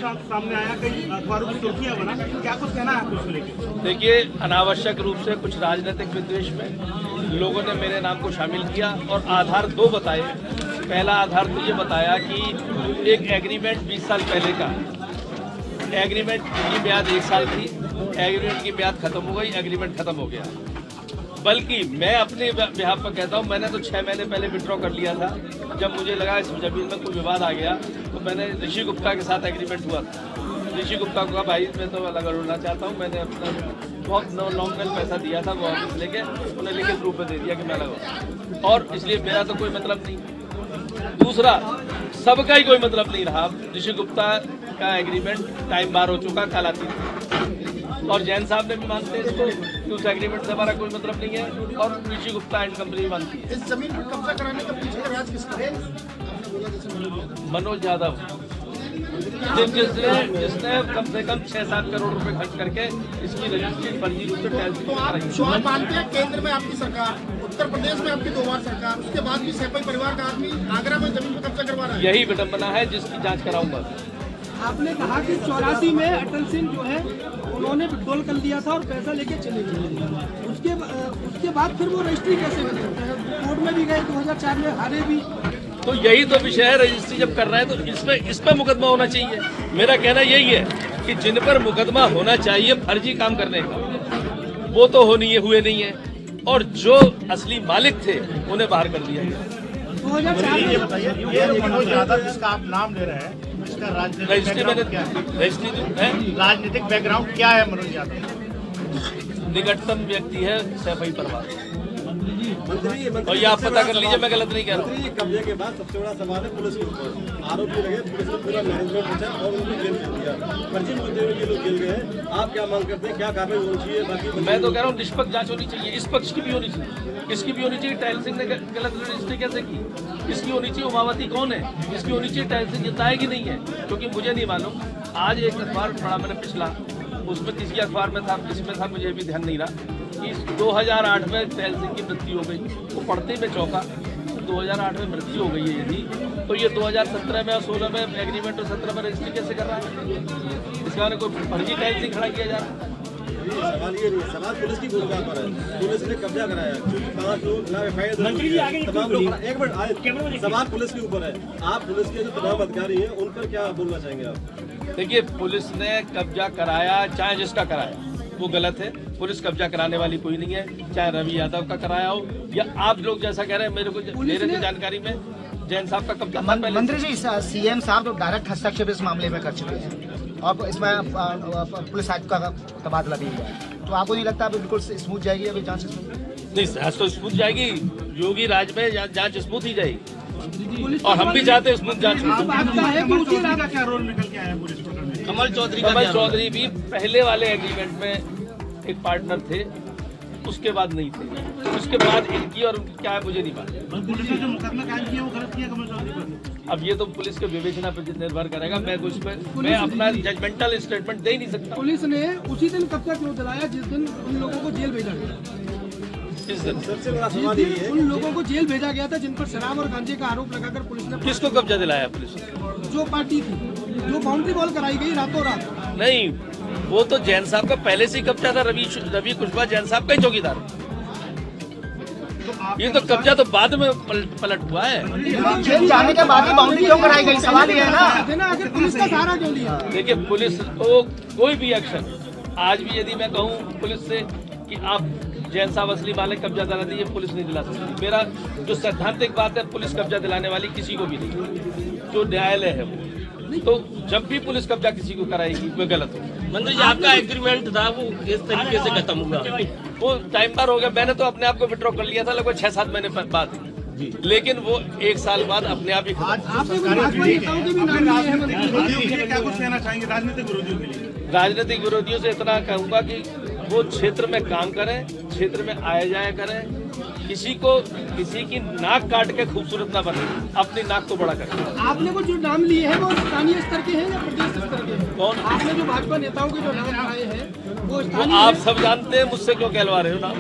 सामने आया, कई अखबारों की सुर्खियां बना, क्या कुछ कहना है आपको इसको लेकर? देखिए, अनावश्यक रूप से कुछ राजनीतिक विद्वेष में लोगों ने मेरे नाम को शामिल किया और आधार दो बताए। पहला आधार तो ये बताया कि एक एग्रीमेंट 20 साल पहले का, एग्रीमेंट की म्याद 1 साल थी, एग्रीमेंट की म्याद खत्म हो गई, एग्रीमेंट खत्म हो गया। बल्कि मैं अपने बिहाफ पर कहता हूँ, मैंने तो 6 महीने पहले विड्रॉ कर लिया था। जब मुझे लगा इस जमीन में कोई विवाद आ गया तो मैंने ऋषि गुप्ता के साथ एग्रीमेंट हुआ था। ऋषि गुप्ता को कहा, भाई मैं तो अलग होना चाहता हूँ, मैंने अपना बहुत नॉमिनल पैसा दिया था, वो ऑफिस लेके उन्हें लिखित रूप में दे दिया कि मैं अलग हूँ, और इसलिए मेरा तो कोई मतलब नहीं। दूसरा, सबका ही कोई मतलब नहीं रहा। ऋषि गुप्ता का एग्रीमेंट टाइम बार हो चुका, कालातीत, और जैन साहब ने भी मानते हैं इसको कि उस एग्रीमेंट से हमारा कोई मतलब नहीं है, और ऋषि गुप्ता एंड कंपनी मानती है। इस जमीन पर कब्जा कराने का पीछे का राज किसका है? मनोज यादव, जिसने कम से कम 6-7 करोड़ रुपए खर्च करके इसकी रजिस्ट्री फर्जी रूप से टैक्स तो आप मानते हैं केंद्र में आपकी सरकार, उत्तर प्रदेश में आपकी 2 बार सरकार, उसके बाद भी सैपाई परिवार का आदमी आगरा में जमीन पर कब्जा करवा रहा है। यही विडंबना है जिसकी जांच कराऊंगा। आपने कहा कि 84 में अटल सिंह जो है उन्होंने विड्रॉल कर लिया था और पैसा लेके चले गए। उसके बाद फिर वो रजिस्ट्री कैसे बनी? कोर्ट में भी गए, 2004 में हारे भी। तो यही तो विषय है, रजिस्ट्री जब कर रहे हैं तो इस पर मुकदमा होना चाहिए। मेरा कहना यही है कि जिन पर मुकदमा होना चाहिए फर्जी काम करने का, वो तो हुए नहीं है, और जो असली मालिक थे उन्हें बाहर कर दिया गया। 2004 ये बताइए, ये मनोज यादव जिसका आप नाम ले रहे हैं, इसका राजनीतिक बैकग्राउंड क्या है? मनोज यादव निकटतम व्यक्ति है सैफई परिवार, और ये आप पता कर लीजिए, मैं गलत नहीं कह रहा हूँ। कब्जे के बाद सबसे बड़ा सवाल है पुलिस के ऊपर। आरोपी लगे, पुलिस ने पूरा मैनेजमेंट पूछा और उनको जेल भेज दिया। फर्जी मुद्दे में ये लोग जेल गए। आप क्या मांग करते हैं, क्या कार्रवाई होनी चाहिए? बाकी मैं तो कह रहा हूँ निष्पक्ष जांच होनी चाहिए, इस पक्ष की भी होनी चाहिए, इसकी भी होनी चाहिए। टाइल सिंह ने गलत रजिस्ट्री कैसे की, इसकी होनी चाहिए। उमावती कौन है, इसकी होनी चाहिए। टाइल सिंह जितना है कि नहीं है, क्योंकि मुझे नहीं मालूम। आज एक अखबार पढ़ा मैंने पिछला, उसमें किसी अखबार में था, किसमें था मुझे भी ध्यान नहीं रहा, कि 2008 में टाइल सिंह की मृत्यु हो गई। वो पढ़ते में चौंका, 2008 में मृत्यु हो गई है यदि, तो ये 2017 में और 16 में एग्रीमेंट और 17 में रजिस्ट्री कैसे कर रहा है? इसका कोई फर्जी टाइल सिंह खड़ा किया जा रहा है। सवाल ये नहीं है, सवाल पुलिस की भूमिका पर है। पुलिस ने कब्जा कराया, क्योंकि 5 लोग तमाम लोग, एक मिनट, सवाल पुलिस के ऊपर है। आप पुलिस के जो तमाम अधिकारी हैं उन पर क्या बोलना चाहेंगे आप? देखिए, पुलिस ने कब्जा कराया, चाहे जिसका कराया वो गलत है। पुलिस कब्जा कराने वाली कोई नहीं है, चाहे रवि यादव का कराया हो या आप लोग जैसा कह रहे हैं। मेरे की जानकारी में जैन साहब का कब्जा था। मंत्री जी, सीएम साहब तो डायरेक्ट हस्तक्षेप इस मामले में कर चुके हैं और इसमें पुलिस आयुक्त का तबादला भी हुआ है, तो आपको नहीं लगता अभी बिल्कुल स्मूथ जाएगी अभी जांच? नहीं, जांच तो स्मूथ जाएगी। योगी राज में जांच स्मूथ ही जाएगी, और हम भी चाहते हैं स्मूथ जांच। का क्या रोल निकल के आया पुलिस प्रकरण में? कमल चौधरी भी पहले वाले एग्रीमेंट में एक पार्टनर थे, उसके बाद नहीं थे। उसके बाद इनकी और उनकी क्या है मुझे नहीं मालूम। पुलिस ने जो मुकदमा कायम किया वो गलत किया कमल चौधरी पर। अब ये तो पुलिस के विवेचना पर निर्भर करेगा। मैं मैं अपना जजमेंटल स्टेटमेंट दे ही नहीं सकता। पुलिस ने उसी दिन कब्जा क्यों दिलाया जिस दिन उन लोगों को जेल भेजा गया? इस दिन सबसे बड़ा सवाल ये है, उन लोगों को जेल भेजा गया था जिन पर शराब और गांजे का आरोप लगाकर पुलिस ने। किसको कब्जा दिलाया पुलिस ने? जो पार्टी थी, जो बाउंड्री वॉल कराई गई रातों रात। नहीं, वो तो जैन साहब का पहले से ही कब्जा था। रवि कुशवाहा जैन साहब का ही चौकीदार। ये तो कब्जा तो बाद में पलट हुआ है। जेल जाने के बाद ही बाउंड्री क्यों कराई गई, सवाल ये है ना। आखिर पुलिस का सहारा क्यों लिया? देखिए, पुलिस तो कोई भी एक्शन, आज भी यदि मैं कहूँ पुलिस से कि आप जैन साहब असली मालिक कब्जा दिला दीजिए, पुलिस नहीं दिला सकती। मेरा जो सैद्धांतिक बात है, पुलिस कब्जा दिलाने वाली किसी को भी नहीं, जो न्यायालय है वो। तो जब भी पुलिस कब्जा किसी को कराएगी वो गलत हो। मंत्री जी, आपका एग्रीमेंट था वो इस तरीके से खत्म हुआ? वो टाइम पर हो गया। मैंने तो अपने आप को विड्रॉ कर लिया था लगभग 6-7 महीने बाद, लेकिन वो 1 साल बाद अपने आप ही क्या कुछ कहना चाहेंगे राजनीतिक विरोधियों के लिए? राजनीतिक विरोधियों से इतना कहूंगा कि वो क्षेत्र में काम करें, क्षेत्र में आया जाया करें, किसी की नाक काट के खूबसूरत ना बने, अपनी नाक को बड़ा करें। आपने वो जो नाम लिए हैं वो स्थानीय स्तर के हैं या प्रदेश स्तर के हैं? कौन? आपने जो भाजपा नेताओं के जो नाम आए हैं वो आप सब जानते हैं, मुझसे क्यों कहलवा रहे हो नाम?